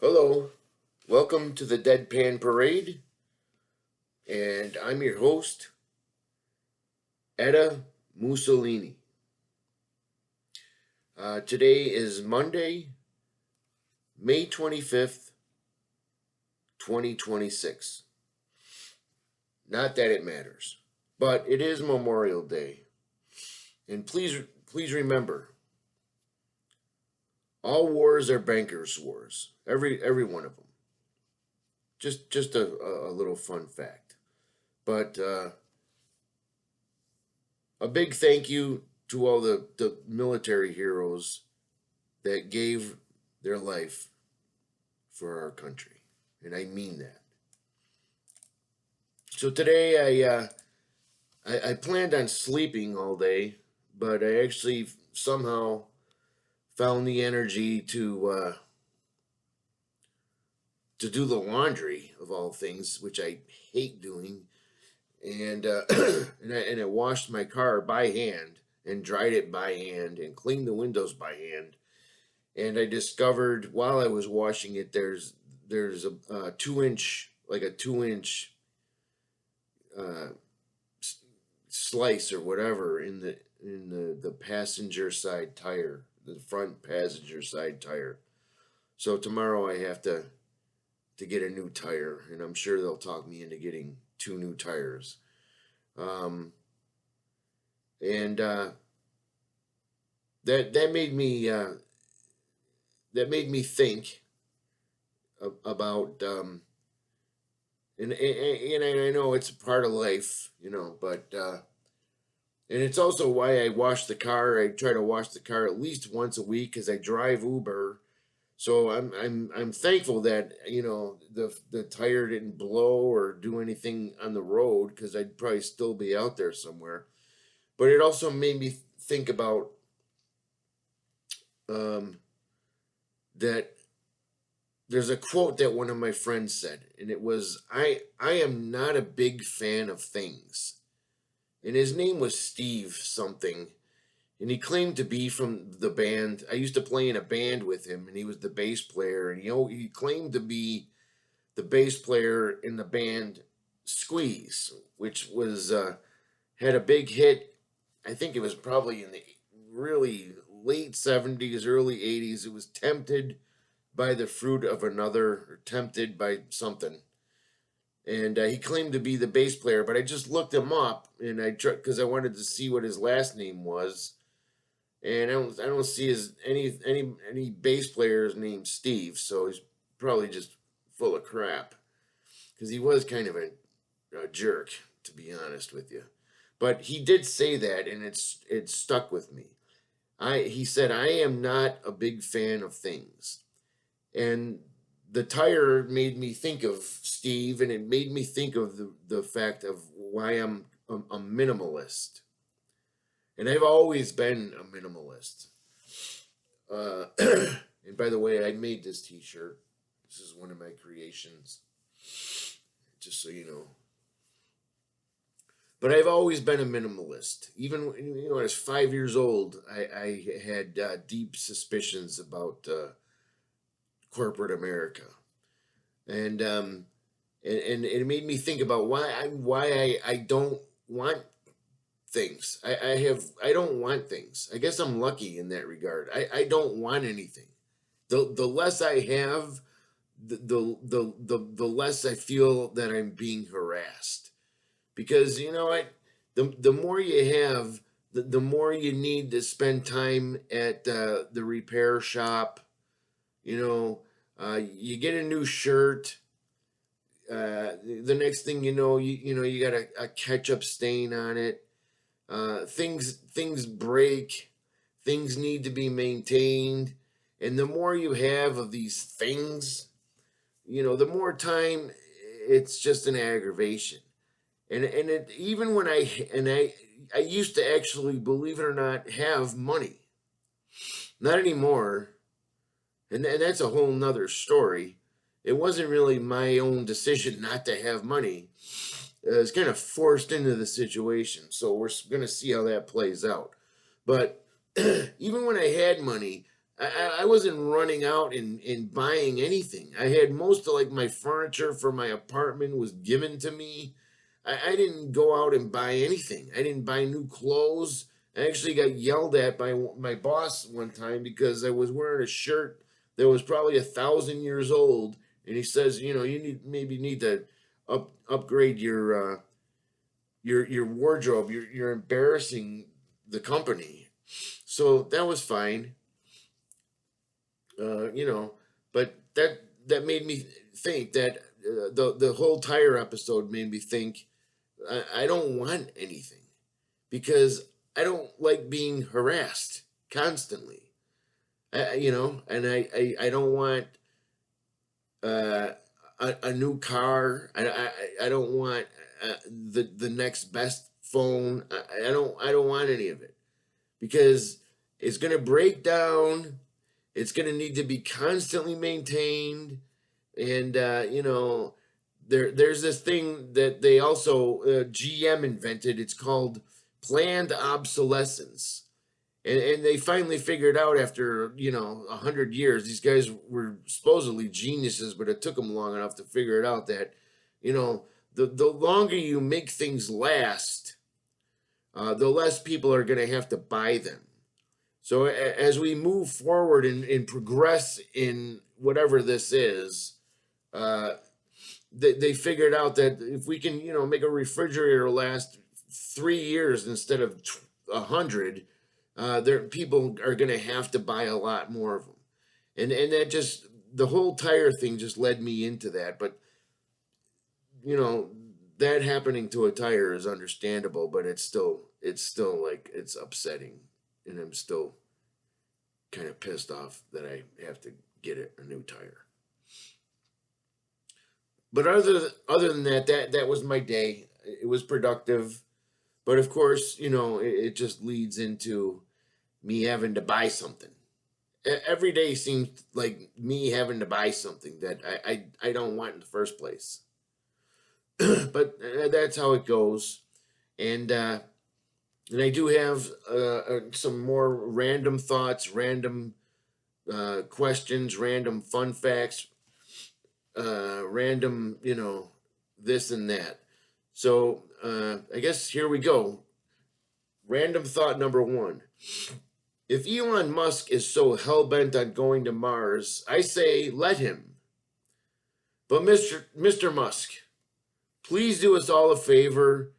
Hello, welcome to the Deadpan Parade, and I'm your host, Etta Mussolini. Today is Monday, May 25th, 2026. Not that it matters, but it is Memorial Day, and please remember, all wars are bankers' wars. Every one of them. Just a little fun fact, but a big thank you to all the military heroes that gave their life for our country. And I mean that. So today I planned on sleeping all day, but I actually somehow found the energy to do the laundry of all things, which I hate doing. And and I washed my car by hand and dried it by hand and cleaned the windows by hand. And I discovered while I was washing it, there's a 2 inch, like a 2 inch uh, slice or whatever in the passenger side tire, the front passenger side tire. So tomorrow I have to get a new tire, and I'm sure they'll talk me into getting two new tires. Um, and that that made me think about and I know it's a part of life, but and it's also why I wash the car. I try to wash the car at least once a week because I drive Uber. So I'm thankful that the tire didn't blow or do anything on the road because I'd probably still be out there somewhere. But it also made me think about um, that there's a quote that one of my friends said, and it was, I am not a big fan of things. And his name was Steve something, and he claimed to be from the band. I used to play in a band with him, and he was the bass player, and he claimed to be the bass player in the band Squeeze, which was had a big hit. I think it was probably in the really late 70s, early 80s. It was Tempted by the Fruit of Another, or Tempted by something. And he claimed to be the bass player, but I just looked him up, and because I wanted to see what his last name was, and I don't see his any bass players named Steve, so he's probably just full of crap because he was kind of a jerk, to be honest with you. But he did say that, and it stuck with me. He said, I am not a big fan of things. And the tire made me think of Steve, and it made me think of the fact of why I'm a minimalist. And I've always been a minimalist. And by the way, I made this T-shirt. This is one of my creations, just so you know. But I've always been a minimalist. Even when I was 5 years old, I had deep suspicions about corporate America, and and it made me think about why I don't want things. I don't want things. I guess I'm lucky in that regard. I don't want anything. The less I have, the less I feel that I'm being harassed. Because the more you have, the more you need to spend time at the repair shop. You get a new shirt. The next thing you know, you got a ketchup stain on it. Things break. Things need to be maintained, and the more you have of these things, the more time it's just an aggravation. And even when I used to actually, believe it or not, have money. Not anymore, and that's a whole nother story. It wasn't really my own decision not to have money. I was kind of forced into the situation, so we're going to see how that plays out. But even when I had money, I wasn't running out and buying anything. I had most of like my furniture for my apartment was given to me. I didn't go out and buy anything. I didn't buy new clothes. I actually got yelled at by my boss one time because I was wearing a shirt that was probably 1,000 years old, and he says, you know, you need to upgrade your wardrobe. You're embarrassing the company. So that was fine, you know. But that made me think that the whole tire episode made me think I don't want anything because I don't like being harassed constantly. You know, and I don't want uh, a new car. I don't want the next best phone. I don't want any of it because it's gonna break down. It's gonna need to be constantly maintained, and you know, there's this thing that they also GM invented. It's called planned obsolescence, and they finally figured out after, you know, 100 years. These guys were supposedly geniuses, but it took them long enough to figure it out that, you know, the longer you make things last, the less people are going to have to buy them. So as we move forward and progress in whatever this is, uh, they figured out that if we can, you know, make a refrigerator last 3 years instead of 100, there people are going to have to buy a lot more of them, and that just the whole tire thing just led me into that. But you know, that happening to a tire is understandable, but it's still like it's upsetting, and I'm still kind of pissed off that I have to get a new tire. But other than that, that was my day. It was productive, but of course, you know, it just leads into me having to buy something. Every day seems like me having to buy something that I don't want in the first place. But that's how it goes. And I do have some more random thoughts, random questions, random fun facts, random, you know, this and that. So I guess here we go. Random thought number one. If Elon Musk is so hell bent on going to Mars, I say let him. But Mr. Musk, please do us all a favor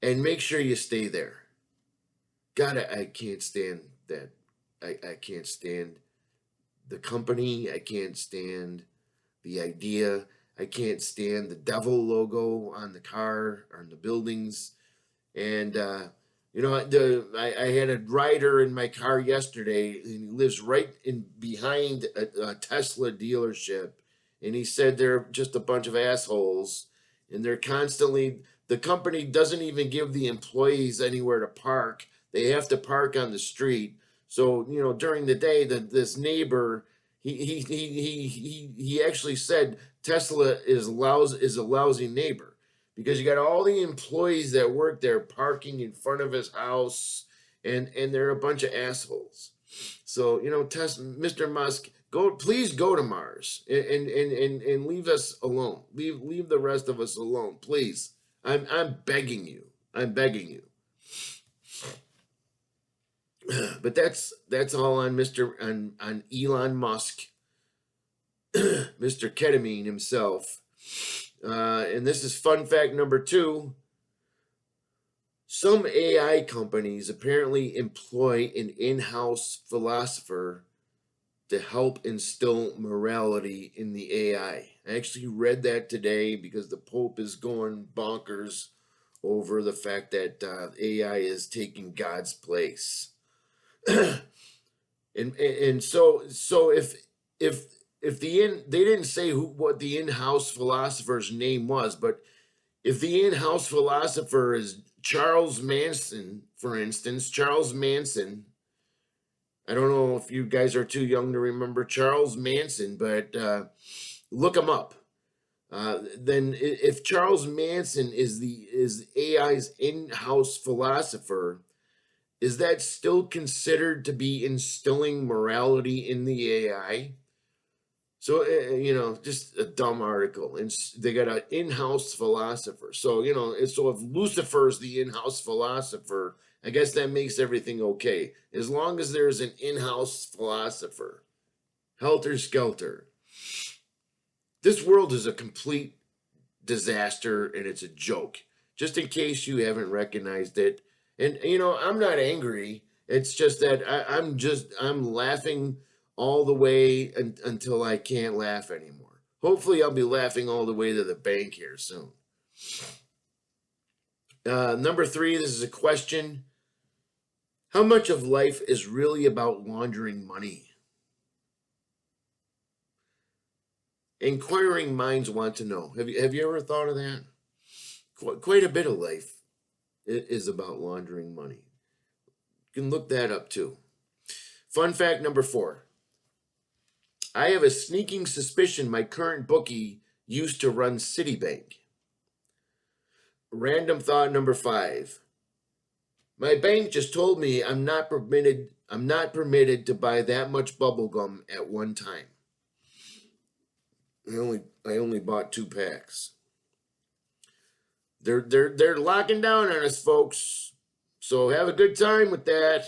and make sure you stay there. God, I can't stand that. I can't stand the company. I can't stand the idea. I can't stand the devil logo on the car, on the buildings. And you know, I had a rider in my car yesterday, and he lives right in behind a Tesla dealership, and he said they're just a bunch of assholes, and they're constantly. The company doesn't even give the employees anywhere to park. They have to park on the street. So you know, during the day, this neighbor, he actually said Tesla is a lousy neighbor because you got all the employees that work there parking in front of his house, and they're a bunch of assholes. So you know, Mr. Musk, please go to Mars and leave us alone. Leave the rest of us alone, please. I'm begging you. I'm begging you. But that's all on on Elon Musk, Mr. Ketamine himself. And this is fun fact number two. Some AI companies apparently employ an in-house philosopher to help instill morality in the AI. I actually read that today because the Pope is going bonkers over the fact that AI is taking God's place. and so if they didn't say what the in-house philosopher's name was, but if the in-house philosopher is Charles Manson, for instance, Charles Manson, I don't know if you guys are too young to remember Charles Manson, but look him up. Then if Charles Manson is AI's in-house philosopher, is that still considered to be instilling morality in the AI? So, just a dumb article. And they got an in-house philosopher. So, so if Lucifer's the in-house philosopher, I guess that makes everything okay. As long as there's an in-house philosopher. Helter skelter. This world is a complete disaster and it's a joke. Just in case you haven't recognized it. And, I'm not angry. It's just that I'm laughing all the way until I can't laugh anymore. Hopefully, I'll be laughing all the way to the bank here soon. Number 3, this is a question. How much of life is really about laundering money? Inquiring minds want to know. Have you ever thought of that? Quite a bit of life is about laundering money. You can look that up too. Fun fact number 4. I have a sneaking suspicion my current bookie used to run Citibank. Random thought number 5. My bank just told me I'm not permitted to buy that much bubble gum at one time. I only bought 2 packs. They're locking down on us, folks. So have a good time with that.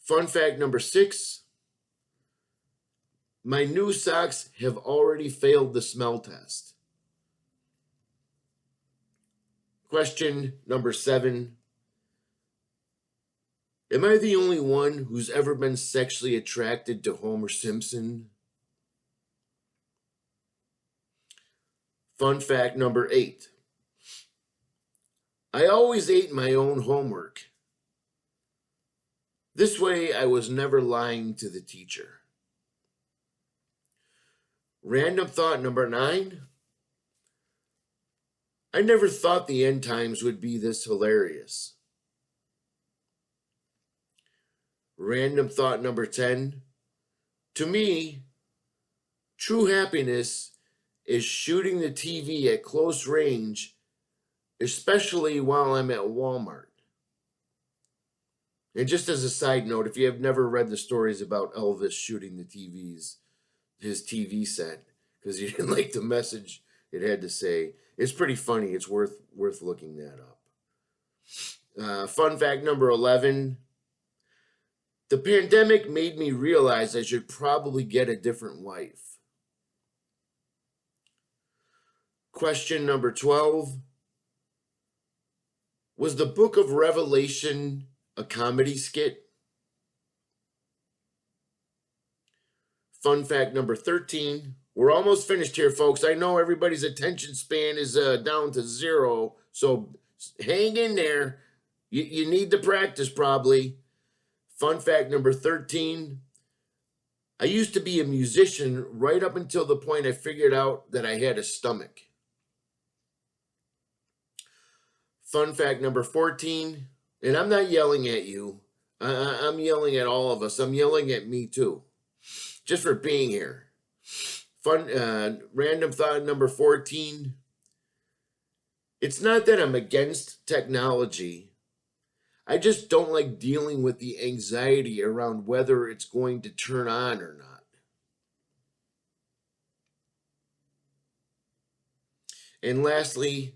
Fun fact number 6. My new socks have already failed the smell test. Question number 7. Am I the only one who's ever been sexually attracted to Homer Simpson? Fun fact number 8. I always ate my own homework. This way I was never lying to the teacher. Random thought number 9. I never thought the end times would be this hilarious. Random thought number 10. To me, true happiness is shooting the TV at close range, especially while I'm at Walmart. And just as a side note, if you have never read the stories about Elvis shooting his TV set, because he didn't like the message it had to say, it's pretty funny. It's worth looking that up. Fun fact number 11. The pandemic made me realize I should probably get a different wife. Question number 12. Was the Book of Revelation a comedy skit? Fun fact number 13. We're almost finished here, folks. I know everybody's attention span is down to 0, so hang in there. You need to practice probably. Fun fact number 13. I used to be a musician right up until the point I figured out that I had a stomach. Fun fact number 14. And I'm not yelling at you. I'm yelling at all of us. I'm yelling at me too. Just for being here. Random thought number 14. It's not that I'm against technology. I just don't like dealing with the anxiety around whether it's going to turn on or not. And lastly,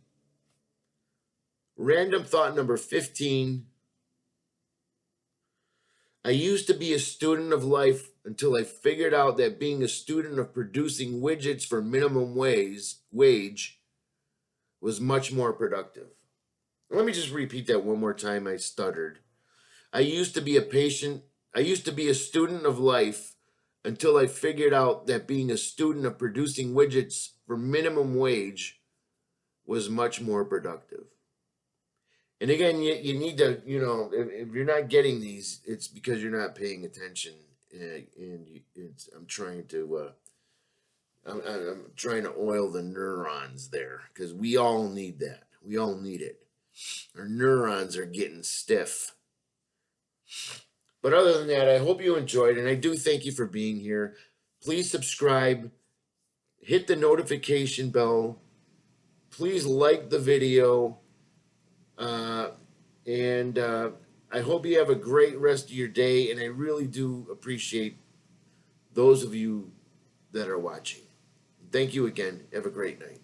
random thought number 15. I used to be a student of life until I figured out that being a student of producing widgets for minimum wage was much more productive. Let me just repeat that one more time. I stuttered. I used to be a student of life until I figured out that being a student of producing widgets for minimum wage was much more productive. And again, you need to, if you're not getting these, it's because you're not paying attention. I'm trying to oil the neurons there because we all need that. We all need it. Our neurons are getting stiff. But other than that, I hope you enjoyed, and I do thank you for being here. Please subscribe, hit the notification bell. Please like the video. Uh, and I hope you have a great rest of your day. And I really do appreciate those of you that are watching. Thank you again. Have a great night.